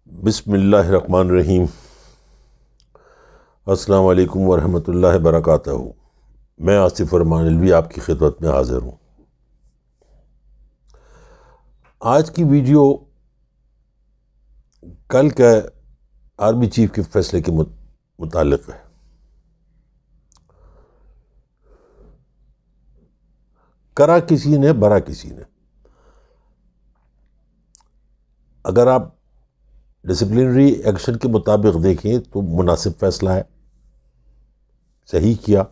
بسم اللہ الرحمن الرحیم۔ السلام علیکم ورحمۃ اللہ وبرکاتہ۔ میں آصف الرحمن آپ کی خدمت میں حاضر ہوں۔ آج کی ویڈیو کل کے آرمی چیف کے فیصلے کے متعلق ہے۔ کرا کسی نے برا کسی نے۔ اگر آپ ڈسپلنری ایکشن کے مطابق دیکھیں تو مناسب فیصلہ ہے، صحیح کیا۔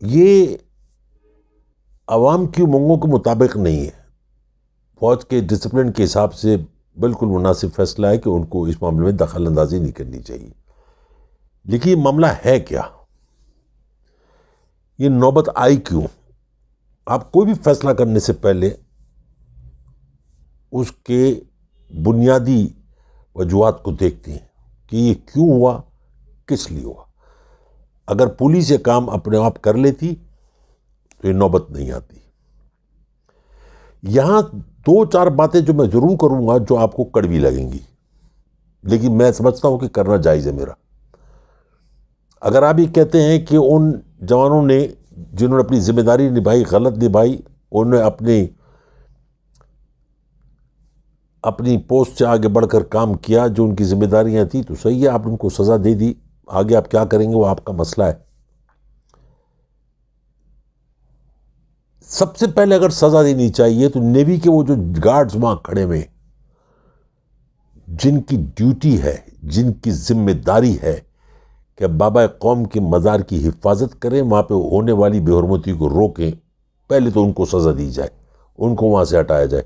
یہ عوام کی امنگوں کے مطابق نہیں ہے۔ فوج کے ڈسپلن کے حساب سے بالکل مناسب فیصلہ ہے کہ ان کو اس معاملے میں دخل اندازی نہیں کرنی چاہیے۔ لیکن یہ معاملہ ہے کیا؟ یہ نوبت آئی کیوں؟ آپ کوئی بھی فیصلہ کرنے سے پہلے اس کے بنیادی وجوہات کو دیکھتے ہیں کہ یہ کیوں ہوا، کس لیے ہوا۔ اگر پولیس یہ کام اپنے آپ کر لیتی تو یہ نوبت نہیں آتی۔ یہاں دو چار باتیں جو میں ضرور کروں گا جو آپ کو کڑوی لگیں گی، لیکن میں سمجھتا ہوں کہ کرنا جائز ہے میرا۔ اگر آپ یہ کہتے ہیں کہ ان جوانوں نے جنہوں نے اپنی ذمہ داری نبھائی غلط نبھائی، انہوں نے اپنی پوسٹ سے آگے بڑھ کر کام کیا جو ان کی ذمہ داریاں تھیں، تو صحیح ہے، آپ ان کو سزا دے دی۔ آگے آپ کیا کریں گے وہ آپ کا مسئلہ ہے۔ سب سے پہلے اگر سزا دینی چاہیے تو نیوی کے وہ جو گارڈز وہاں کھڑے ہوئے، جن کی ڈیوٹی ہے، جن کی ذمہ داری ہے کہ بابا قوم کے مزار کی حفاظت کریں، وہاں پہ ہونے والی بے حرمتی کو روکیں، پہلے تو ان کو سزا دی جائے، ان کو وہاں سے ہٹایا جائے۔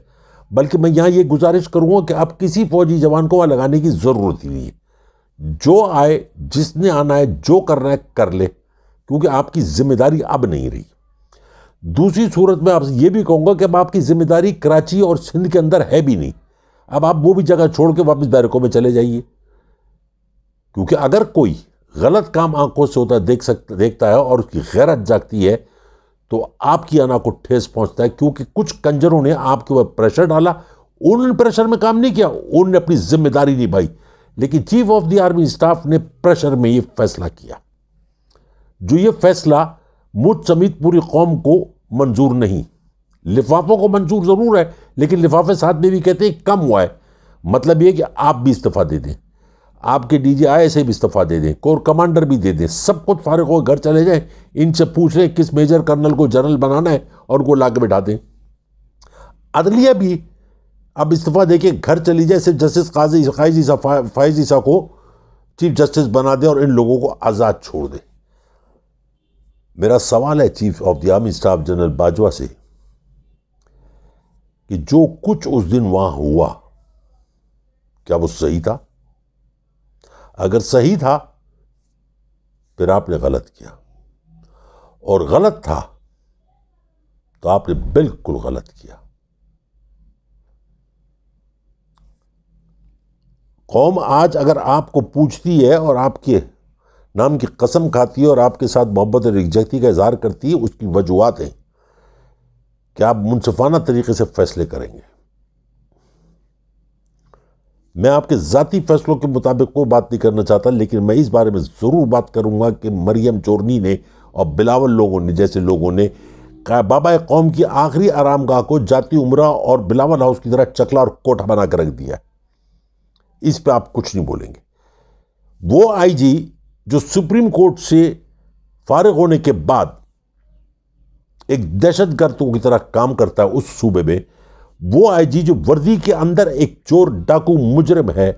بلکہ میں یہاں یہ گزارش کروں گا کہ اب کسی فوجی جوان کو وہاں لگانے کی ضرورت ہی نہیں ہے۔ جو آئے، جس نے آنا ہے، جو کرنا ہے کر لے، کیونکہ آپ کی ذمہ داری اب نہیں رہی۔ دوسری صورت میں آپ سے یہ بھی کہوں گا کہ اب آپ کی ذمہ داری کراچی اور سندھ کے اندر ہے بھی نہیں۔ اب آپ وہ بھی جگہ چھوڑ کے واپس بیرکوں میں چلے جائیے، کیونکہ اگر کوئی غلط کام آنکھوں سے ہوتا دیکھتا ہے اور اس کی غیرت جاگتی ہے تو آپ کی انا کو ٹھیس پہنچتا ہے، کیونکہ کچھ کنجروں نے آپ کے اوپر پریشر ڈالا، انہوں نے پریشر میں کام نہیں کیا، انہوں نے اپنی ذمہ داری نبھائی، لیکن chief of the army staff نے پریشر میں یہ فیصلہ کیا، جو یہ فیصلہ مجھ سمیت پوری قوم کو منظور نہیں۔ لفافوں کو منظور ضرور ہے، لیکن لفافے ساتھ میں بھی کہتے ہیں کم ہوا ہے۔ مطلب یہ کہ آپ بھی استعفیٰ دے دیں، آپ کے ڈی جی آئی سے بھی استعفیٰ دے دیں، کور کمانڈر بھی دے دیں، سب کچھ فارغ ہو گھر چلے جائیں، ان سے پوچھ لیں کس میجر کرنل کو جنرل بنانا ہے اور ان کو لا کے بٹھا دیں۔ عدلیہ بھی اب استعفیٰ دے کے گھر چلی جائے، صرف جسٹس فائز عیسیٰ کو چیف جسٹس بنا دیں اور ان لوگوں کو آزاد چھوڑ دیں۔ میرا سوال ہے chief of the army staff general Bajwa سے کہ جو کچھ اس دن وہاں ہوا کیا وہ صحیح تھا؟ اگر صحیح تھا پھر آپ نے غلط کیا، اور غلط تھا تو آپ نے بالکل غلط کیا۔ قوم آج اگر آپ کو پوچھتی ہے اور آپ کے نام کی قسم کھاتی ہے اور آپ کے ساتھ محبت اور یکجہتی کا اظہار کرتی ہے، اس کی وجوہات ہیں کہ آپ منصفانہ طریقے سے فیصلے کریں گے۔ میں آپ کے ذاتی فیصلوں کے مطابق کوئی بات نہیں کرنا چاہتا، لیکن میں اس بارے میں ضرور بات کروں گا کہ مریم چورنی نے اور بلاول لوگوں نے جیسے لوگوں نے بابا قوم کی آخری آرام گاہ کو جاتی عمرہ اور بلاول ہاؤس کی طرح چکلا اور کوٹھا بنا کر رکھ دیا ہے، اس پہ آپ کچھ نہیں بولیں گے۔ وہ آئی جی جو سپریم کورٹ سے فارغ ہونے کے بعد ایک دہشت گردوں کی طرح کام کرتا ہے اس صوبے میں، وہ آئی جی جو وردی کے اندر ایک چور ڈاکو مجرم ہے،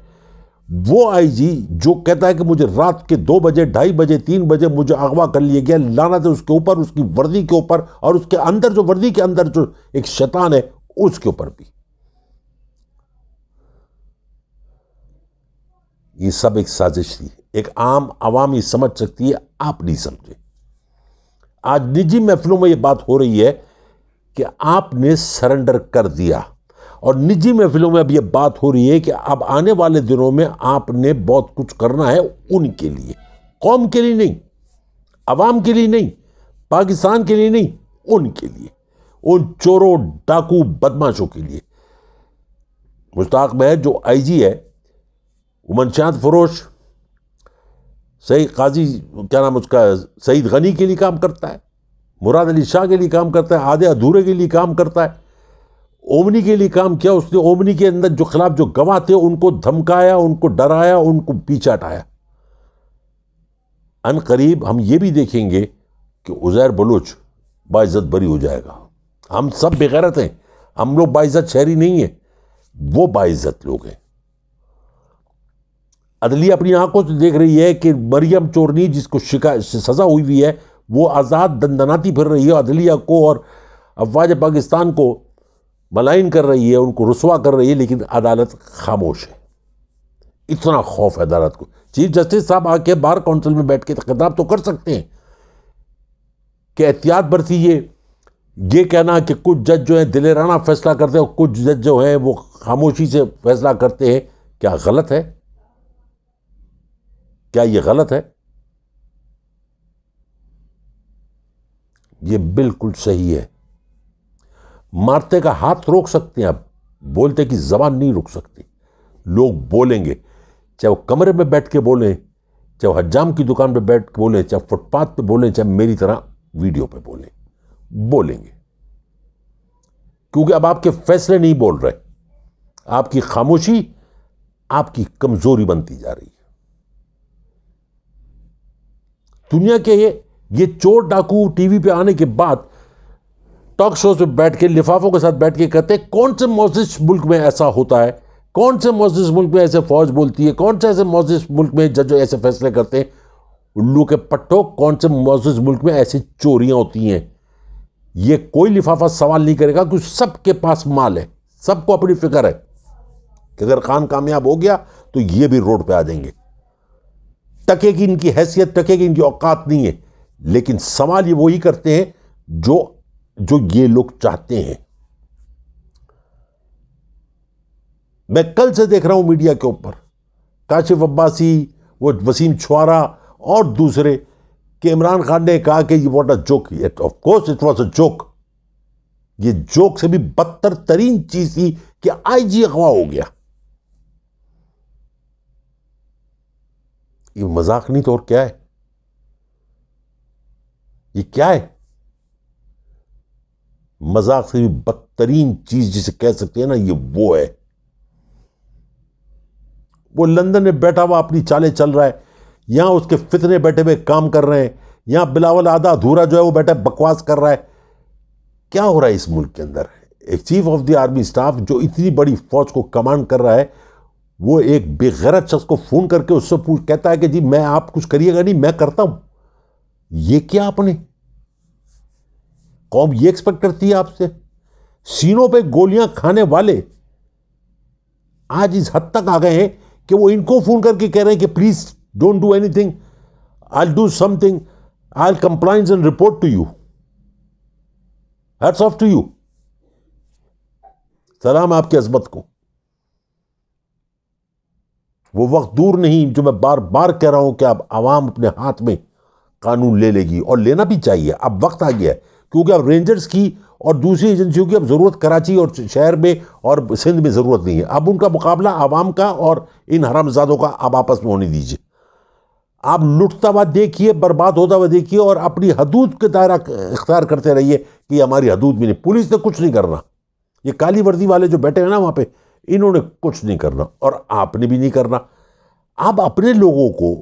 وہ آئی جی جو کہتا ہے کہ مجھے رات کے 2 بجے 2:30 بجے 3 بجے مجھے اغوا کر لیا گیا، لعنت ہے اس کے اوپر، اس کی وردی کے اوپر، اور اس کے اندر جو وردی کے اندر جو ایک شیطان ہے اس کے اوپر بھی۔ یہ سب ایک سازش تھی، ایک عام عوامی سمجھ سکتی ہے، آپ نہیں سمجھے۔ آج نجی محفلوں میں یہ بات ہو رہی ہے کہ آپ نے سرنڈر کر دیا، اور نجی محفلوں میں اب یہ بات ہو رہی ہے کہ اب آنے والے دنوں میں آپ نے بہت کچھ کرنا ہے ان کے لیے، قوم کے لیے نہیں، عوام کے لیے نہیں، پاکستان کے لیے نہیں، ان کے لیے، ان چوروں ڈاکو بدماشوں کے لیے۔ مشتاق بہر جو آئی جی ہے وہ منشیات فروش صحیح قاضی کیا نام اس کا سعید غنی کے لیے کام کرتا ہے، مراد علی شاہ کے لیے کام کرتا ہے، آدھے ادھورے کے لیے کام کرتا ہے۔ اومنی کے لیے کام کیا اس نے، اومنی کے اندر جو خلاف جو گواہ تھے ان کو دھمکایا، ان کو ڈرایا، ان کو پیچھے ہٹایا۔ ان قریب ہم یہ بھی دیکھیں گے کہ عزیر بلوچ باعزت بری ہو جائے گا۔ ہم سب بغیرت ہیں، ہم لوگ باعزت شہری نہیں ہیں، وہ باعزت لوگ ہیں۔ عدلیہ اپنی آنکھوں سے دیکھ رہی ہے کہ مریم چورنی جس کو سزا ہوئی ہے وہ آزاد دندناتی پھر رہی ہے، عدلیہ کو اور افواج پاکستان کو ملائن کر رہی ہے، ان کو رسوا کر رہی ہے، لیکن عدالت خاموش ہے۔ اتنا خوف ہے عدالت کو۔ چیف جسٹس صاحب آ کے بار کونسل میں بیٹھ کے خطاب تو کر سکتے ہیں کہ احتیاط برتیے، یہ کہنا کہ کچھ جج جو ہیں دلیرانہ فیصلہ کرتے ہیں اور کچھ جج جو ہیں وہ خاموشی سے فیصلہ کرتے ہیں، کیا غلط ہے؟ کیا یہ غلط ہے؟ یہ بالکل صحیح ہے۔ مارتے کا ہاتھ روک سکتے ہیں، اب بولتے کی زبان نہیں روک سکتی۔ لوگ بولیں گے، چاہے وہ کمرے میں بیٹھ کے بولیں، چاہے وہ حجام کی دکان پہ بیٹھ کے بولیں، چاہے فٹ پاتھ پہ بولیں، چاہے میری طرح ویڈیو پہ بولیں گے، کیونکہ اب آپ کے فیصلے نہیں بول رہے، آپ کی خاموشی آپ کی کمزوری بنتی جا رہی ہے۔ دنیا کے یہ چور ڈاکو ٹی وی پہ آنے کے بعد ٹاک شوز پہ بیٹھ کے لفافوں کے ساتھ بیٹھ کے کہتے ہیں کون سے معزز ملک میں ایسا ہوتا ہے، کون سے معزز ملک میں ایسے فوج بولتی ہے، کون سے ایسے معزز ملک میں جج ایسے فیصلے کرتے ہیں۔ الو کے پٹھوں، کون سے معزز ملک میں ایسی چوریاں ہوتی ہیں؟ یہ کوئی لفافہ سوال نہیں کرے گا، کیونکہ سب کے پاس مال ہے، سب کو اپنی فکر ہے کہ اگر خان کامیاب ہو گیا تو یہ بھی روڈ پہ آ جائیں گے۔ ٹکے کی ان کی حیثیت، ٹکے کی ان کی اوقات نہیں ہے، لیکن سوال یہ وہی کرتے ہیں جو یہ لوگ چاہتے ہیں۔ میں کل سے دیکھ رہا ہوں میڈیا کے اوپر کاشف عباسی، وہ وسیم چھوارا اور دوسرے، کہ عمران خان نے کہا کہ یہ what a joke. Of course it was a joke. یہ جوک سے بھی بدتر ترین چیز تھی کہ آئی جی اغوا ہو گیا۔ یہ مذاق نہیں تو اور کیا ہے؟ یہ کیا ہے؟ مذاق سے بھی بدترین چیز جسے کہہ سکتے ہیں نا، یہ وہ ہے۔ وہ لندن میں بیٹھا ہوا اپنی چالیں چل رہا ہے، یہاں اس کے فتنے بیٹھے ہوئے کام کر رہے ہیں، یہاں بلاول آدھا ادھورا جو ہے وہ بیٹھا بکواس کر رہا ہے۔ کیا ہو رہا ہے اس ملک کے اندر؟ ایک chief of the army staff جو اتنی بڑی فوج کو کمانڈ کر رہا ہے، وہ ایک بے غیرت شخص کو فون کر کے اس سے کہتا ہے کہ جی میں آپ کچھ کریے گا نہیں، میں کرتا ہوں۔ یہ کیا آپ نے؟ قوم یہ ایکسپیکٹ کرتی ہے آپ سے؟ سینوں پہ گولیاں کھانے والے آج اس حد تک آ گئے ہیں کہ وہ ان کو فون کر کے کہہ رہے ہیں کہ please don't do anything, I do something, I compliance and report to you. Hats off to you, سلام آپ کی عظمت کو۔ وہ وقت دور نہیں جو میں بار بار کہہ رہا ہوں کہ اب عوام اپنے ہاتھ میں قانون لے لے گی، اور لینا بھی چاہیے۔ اب وقت آ گیا ہے، کیونکہ اب رینجرز کی اور دوسری ایجنسیوں کی اب ضرورت کراچی اور شہر میں اور سندھ میں ضرورت نہیں ہے۔ اب ان کا مقابلہ عوام کا اور ان حرامزادوں کا اب آپس میں ہونے دیجیے۔ آپ لٹتا ہوا دیکھیے، برباد ہوتا ہوا دیکھیے، اور اپنی حدود کے دائرہ اختیار کرتے رہیے کہ یہ ہماری حدود میں نہیں۔ پولیس نے کچھ نہیں کرنا، یہ کالی وردی والے جو بیٹھے ہیں نا وہاں پہ، انہوں نے کچھ نہیں کرنا، اور آپ نے بھی نہیں کرنا۔ آپ اپنے لوگوں کو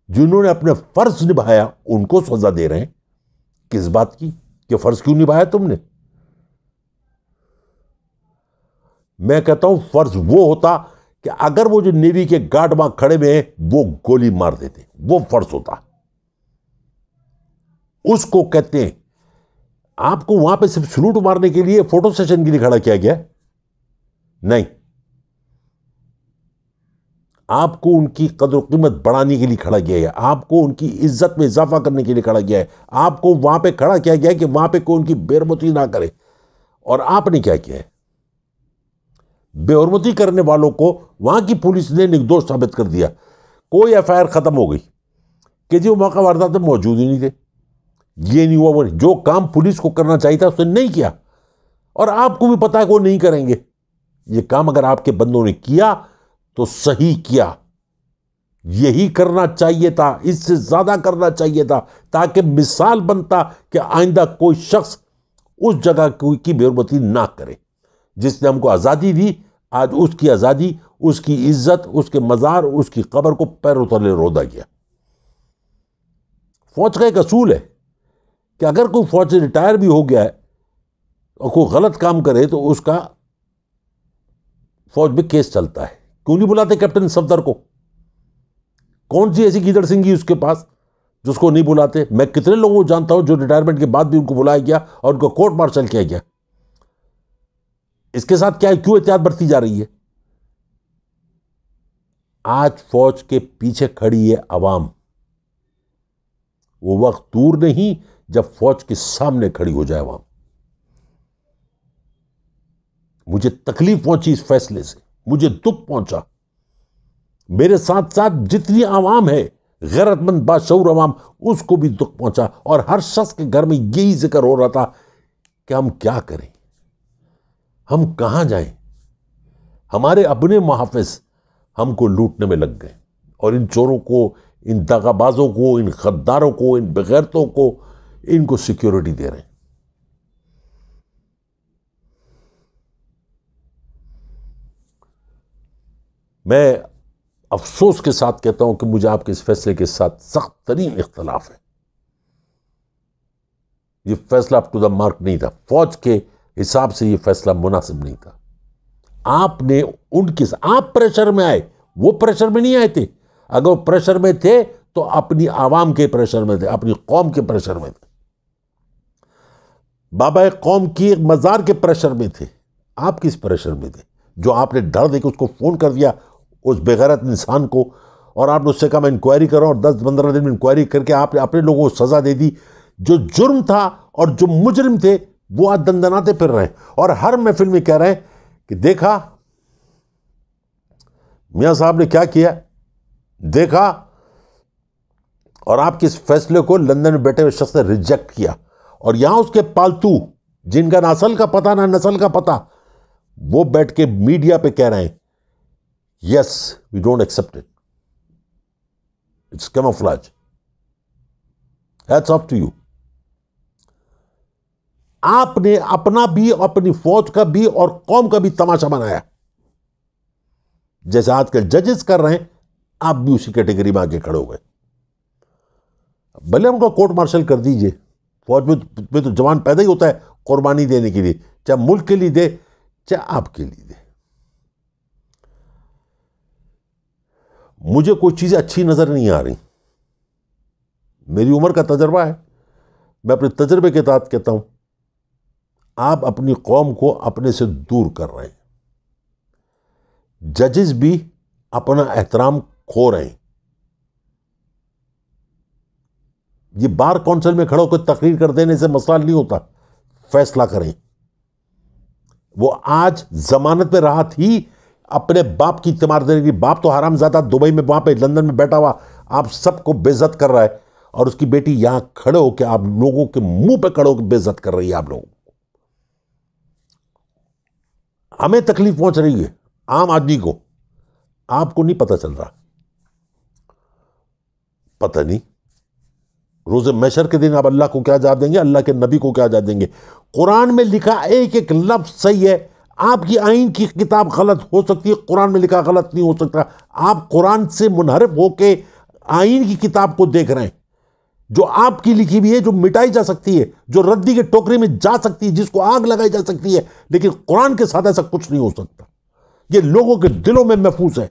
جنہوں نے اپنے فرض نبھایا ان کو سزا دے رہے ہیں۔ کس بات کی؟ کہ فرض کیوں نبھایا تم نے؟ میں کہتا ہوں فرض وہ ہوتا کہ اگر وہ جو نیوی کے گارڈ وہاں کھڑے ہوئے ہیں وہ گولی مار دیتے، وہ فرض ہوتا۔ اس کو کہتے ہیں آپ کو وہاں پہ صرف سلوٹ مارنے کے لیے، فوٹو سیشن کے لیے کھڑا کیا گیا؟ نہیں، آپ کو ان کی قدر و قیمت بڑھانے کے لیے کھڑا کیا گیا، آپ کو ان کی عزت میں اضافہ کرنے کے لیے کھڑا کیا ہے، آپ کو وہاں پہ کھڑا کیا گیا کہ وہاں پہ کوئی ان کی بے حرمتی نہ کرے۔ اور آپ نے کیا کیا ہے؟ بے حرمتی کرنے والوں کو وہاں کی پولیس نے نردوش ثابت کر دیا، کوئی ایف آئی آر ختم ہو گئی کہ جی وہ موقع واردات میں موجود ہی نہیں تھے، یہ نہیں ہوا، وہ جو کام پولیس کو کرنا چاہیے تھا اس نے نہیں کیا، اور آپ کو بھی پتا ہے کہ وہ نہیں کریں گے۔ یہ کام اگر آپ کے بندوں نے کیا تو صحیح کیا، یہی کرنا چاہیے تھا، اس سے زیادہ کرنا چاہیے تھا، تاکہ مثال بنتا کہ آئندہ کوئی شخص اس جگہ کی بے حرمتی نہ کرے۔ جس نے ہم کو آزادی دی، آج اس کی آزادی، اس کی عزت، اس کے مزار، اس کی قبر کو پیروں تلے رودا گیا۔ فوج کا ایک اصول ہے کہ اگر کوئی فوج سے ریٹائر بھی ہو گیا ہے اور کوئی غلط کام کرے تو اس کا فوج میں کیس چلتا ہے۔ کیوں نہیں بلاتے کیپٹن صفدر کو؟ کون سی ایسی گیدڑ سنگھی اس کے پاس جس کو نہیں بلاتے؟ میں کتنے لوگوں کو جانتا ہوں جو ریٹائرمنٹ کے بعد بھی ان کو بلایا گیا اور ان کو کورٹ مارشل کیا گیا۔ اس کے ساتھ کیوں احتیاط برتی جا رہی ہے؟ آج فوج کے پیچھے کھڑی ہے عوام۔ وہ وقت دور نہیں جب فوج کے سامنے کھڑی ہو جائے عوام۔ مجھے تکلیف پہنچی اس فیصلے سے، مجھے دکھ پہنچا۔ میرے ساتھ ساتھ جتنی عوام ہے، غیرت مند باشعور عوام، اس کو بھی دکھ پہنچا، اور ہر شخص کے گھر میں یہی ذکر ہو رہا تھا کہ ہم کیا کریں، ہم کہاں جائیں؟ ہمارے اپنے محافظ ہم کو لوٹنے میں لگ گئے، اور ان چوروں کو، ان دغا بازوں کو، ان غداروں کو، ان بغیرتوں کو، ان کو سیکیورٹی دے رہے ہیں۔ میں افسوس کے ساتھ کہتا ہوں کہ مجھے آپ کے اس فیصلے کے ساتھ سخت ترین اختلاف ہے۔ یہ فیصلہ اپ ٹو دا مارک نہیں تھا، فوج کے حساب سے یہ فیصلہ مناسب نہیں تھا۔ آپ نے آپ پریشر میں آئے، وہ پریشر میں نہیں آئے تھے۔ اگر وہ پریشر میں تھے تو اپنی عوام کے پریشر میں تھے، اپنی قوم کے پریشر میں تھے، بابا قوم کی ایک مزار کے پریشر میں تھے۔ آپ کس پریشر میں تھے جو آپ نے ڈر دے کے اس کو فون کر دیا، اس بغیرت انسان کو، اور آپ نے اس سے کہا میں انکوائری کر رہا ہوں، اور 10-15 دن میں انکوائری کر کے آپ نے اپنے لوگوں کو سزا دے دی۔ جو جرم تھا اور جو مجرم تھے وہ آج دندناتے پھر رہے ہیں، اور ہر محفل میں کہہ رہے ہیں کہ دیکھا میاں صاحب نے کیا کیا، دیکھا۔ اور آپ کے اس فیصلے کو لندن میں بیٹھے ہوئے شخص نے ریجیکٹ کیا، اور یہاں اس کے پالتو جن کا نہ اصل کا پتہ نہ نسل کا پتہ، وہ بیٹھ کے میڈیا پہ کہہ رہے ہیں yes we don't accept it, it's camouflage, hats off to you. آپ نے اپنا بھی، اپنی فوج کا بھی اور قوم کا بھی تماشا بنایا، جیسے آج کل ججز کر رہے ہیں، آپ بھی اسی کیٹیگری میں آگے کھڑے ہو گئے۔ بھلے ہم کو کورٹ مارشل کر دیجئے، فوج میں تو جوان پیدا ہی ہوتا ہے قربانی دینے کے لیے، چاہے ملک کے لیے دے چاہے آپ کے لیے دے۔ مجھے کوئی چیزیں اچھی نظر نہیں آ رہی، میری عمر کا تجربہ ہے، میں اپنے تجربے کے تحت کہتا ہوں آپ اپنی قوم کو اپنے سے دور کر رہے ہیں۔ ججز بھی اپنا احترام کھو رہے ہیں۔ یہ بار کونسل میں کھڑا ہو کر تقریر کر دینے سے مسئلہ نہیں ہوتا، فیصلہ کریں۔ وہ آج ضمانت پہ رہا تھی، اپنے باپ کی تیمار دینے کی، باپ تو حرام زادہ دبئی میں وہاں پہ لندن میں بیٹھا ہوا آپ سب کو بے عزت کر رہا ہے، اور اس کی بیٹی یہاں کھڑے ہو کے آپ لوگوں کے منہ پہ کھڑے ہو کے بے عزت کر رہی ہے آپ لوگوں کو۔ ہمیں تکلیف پہنچ رہی ہے عام آدمی کو، آپ کو نہیں پتہ چل رہا۔ پتہ نہیں روز محشر کے دن آپ اللہ کو کیا جواب دیں گے، اللہ کے نبی کو کیا جواب دیں گے۔ قرآن میں لکھا ایک ایک لفظ صحیح ہے، آپ کی آئین کی کتاب غلط ہو سکتی ہے، قرآن میں لکھا غلط نہیں ہو سکتا۔ آپ قرآن سے منحرف ہو کے آئین کی کتاب کو دیکھ رہے ہیں، جو آپ کی لکھی ہوئی ہے، جو مٹائی جا سکتی ہے، جو ردی کے ٹوکری میں جا سکتی ہے، جس کو آگ لگائی جا سکتی ہے، لیکن قرآن کے ساتھ ایسا کچھ نہیں ہو سکتا۔ یہ لوگوں کے دلوں میں محفوظ ہے۔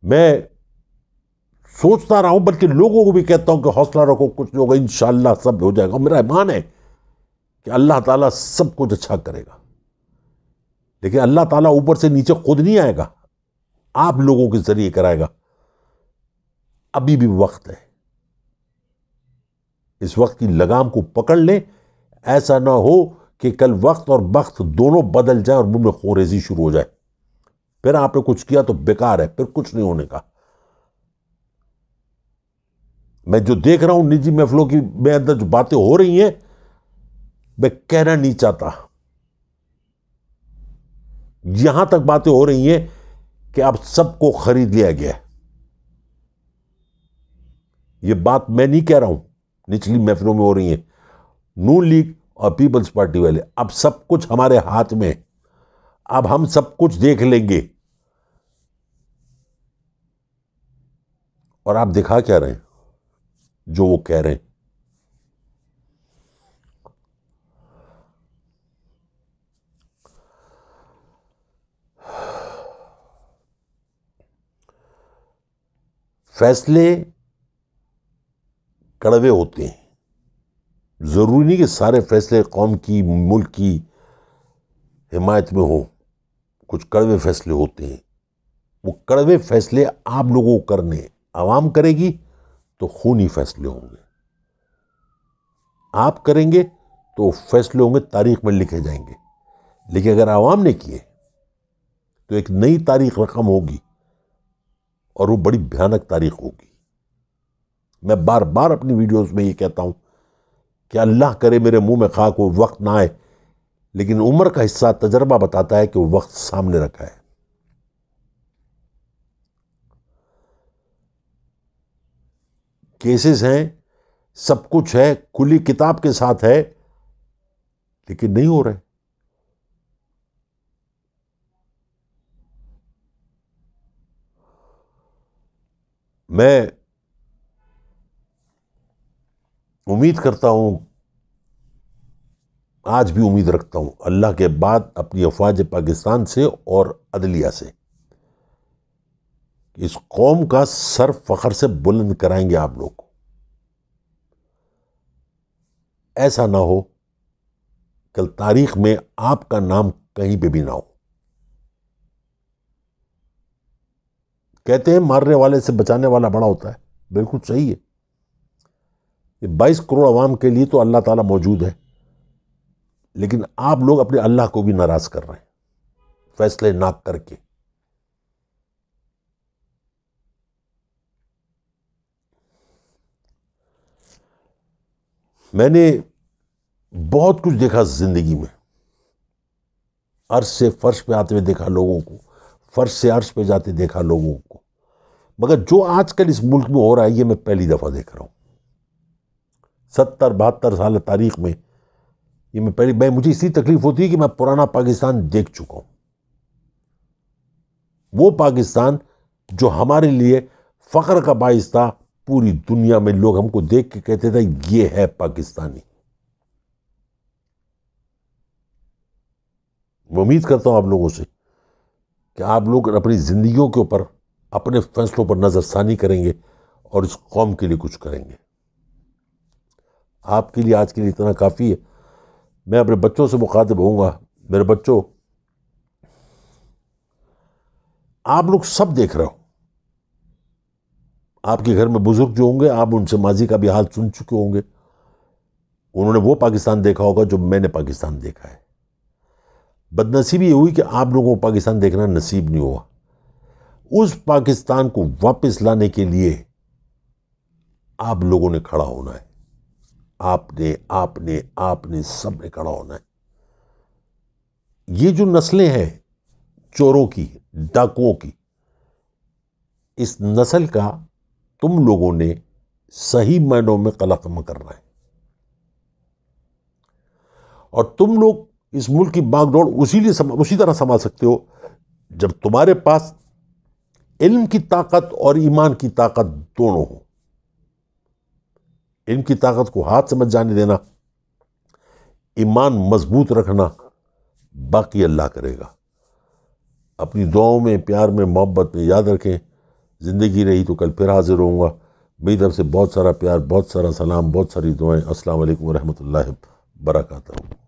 میں سوچتا رہا ہوں، بلکہ لوگوں کو بھی کہتا ہوں کہ حوصلہ رکھو، کچھ نہیں ہوگا، انشاءاللہ سب ہو جائے گا۔ میرا ایمان ہے کہ اللہ تعالیٰ سب کچھ اچھا کرے گا، لیکن اللہ تعالیٰ اوپر سے نیچے خود نہیں آئے گا، آپ لوگوں کے ذریعے کرائے گا۔ ابھی بھی وقت ہے، اس وقت کی لگام کو پکڑ لیں، ایسا نہ ہو کہ کل وقت اور بخت دونوں بدل جائے اور منہ میں خوریزی شروع ہو جائے، پھر آپ نے کچھ کیا تو بیکار ہے، پھر کچھ نہیں ہونے کا۔ میں جو دیکھ رہا ہوں نجی محفلوں کی میں اندر جو باتیں ہو رہی ہیں میں کہنا نہیں چاہتا. یہاں تک باتیں ہو رہی ہیں کہ اب سب کو خرید لیا گیا ہے. یہ بات میں نہیں کہہ رہا ہوں, نچلی محفلوں میں ہو رہی ہیں. نون لیگ اور پیپلز پارٹی والے, اب سب کچھ ہمارے ہاتھ میں, اب ہم سب کچھ دیکھ لیں گے. اور آپ دکھا کیا رہے ہیں جو وہ کہہ رہے ہیں. فیصلے کڑوے ہوتے ہیں. ضروری نہیں کہ سارے فیصلے قوم کی, ملک کی حمایت میں ہوں. کچھ کڑوے فیصلے ہوتے ہیں. وہ کڑوے فیصلے آپ لوگوں کو کرنے, عوام کرے گی تو خونی فیصلے ہوں گے. آپ کریں گے تو فیصلے ہوں گے, تاریخ میں لکھے جائیں گے. لیکن اگر عوام نے کیے تو ایک نئی تاریخ رقم ہوگی, اور وہ بڑی بھیانک تاریخ ہوگی. میں بار بار اپنی ویڈیوز میں یہ کہتا ہوں کہ اللہ کرے میرے منہ میں خاک وہ وقت نہ آئے, لیکن عمر کا حصہ تجربہ بتاتا ہے کہ وہ وقت سامنے رکھا ہے. کیسز ہیں, سب کچھ ہے, کھلی کتاب کے ساتھ ہے, لیکن نہیں ہو رہے. میں امید کرتا ہوں, آج بھی امید رکھتا ہوں اللہ کے بعد اپنی افواج پاکستان سے اور عدلیہ سے, اس قوم کا سر فخر سے بلند کرائیں گے آپ لوگ. ایسا نہ ہو کل تاریخ میں آپ کا نام کہیں پہ بھی نہ ہو. کہتے ہیں مارنے والے سے بچانے والا بڑا ہوتا ہے, بالکل صحیح ہے. یہ 22 کروڑ عوام کے لیے تو اللہ تعالیٰ موجود ہے, لیکن آپ لوگ اپنے اللہ کو بھی ناراض کر رہے ہیں فیصلے ناک کر کے. میں نے بہت کچھ دیکھا زندگی میں. عرش سے فرش پہ آتے ہوئے دیکھا لوگوں کو, فرش سے عرش پہ جاتے دیکھا لوگوں کو, مگر جو آج کل اس ملک میں ہو رہا ہے یہ میں پہلی دفعہ دیکھ رہا ہوں. 70-72 سال تاریخ میں یہ میں مجھے اسی تکلیف ہوتی ہے کہ میں پرانا پاکستان دیکھ چکا ہوں. وہ پاکستان جو ہمارے لیے فخر کا باعث تھا, پوری دنیا میں لوگ ہم کو دیکھ کے کہتے تھے یہ ہے پاکستانی. میں امید کرتا ہوں آپ لوگوں سے کہ آپ لوگ اپنی زندگیوں کے اوپر اپنے فیصلوں پر نظر ثانی کریں گے اور اس قوم کے لیے کچھ کریں گے. آپ کے لیے آج کے لیے اتنا کافی ہے. میں اپنے بچوں سے مخاطب ہوں گا. میرے بچوں, آپ لوگ سب دیکھ رہے ہو, آپ کے گھر میں بزرگ جو ہوں گے آپ ان سے ماضی کا بھی حال سن چکے ہوں گے. انہوں نے وہ پاکستان دیکھا ہوگا جو میں نے پاکستان دیکھا ہے. بدنصیبی یہ ہوئی کہ آپ لوگوں کو پاکستان دیکھنا نصیب نہیں ہوا. اس پاکستان کو واپس لانے کے لیے آپ لوگوں نے کھڑا ہونا ہے. آپ نے سب نے کھڑا ہونا ہے. یہ جو نسلیں ہیں چوروں کی, ڈاکوؤں کی, اس نسل کا تم لوگوں نے صحیح معنوں میں قلم کرنا ہے. اور تم لوگ اس ملک کی باغ دوڑ اسی طرح سنبھال سکتے ہو جب تمہارے پاس علم کی طاقت اور ایمان کی طاقت دونوں ہوں. علم کی طاقت کو ہاتھ سے مت جانے دینا, ایمان مضبوط رکھنا, باقی اللہ کرے گا. اپنی دعاؤں میں, پیار میں, محبت میں یاد رکھیں. زندگی رہی تو کل پھر حاضر ہوں گا. میری طرف سے بہت سارا پیار, بہت سارا سلام, بہت ساری دعائیں. السلام علیکم ورحمۃ اللہ وبرکاتہ.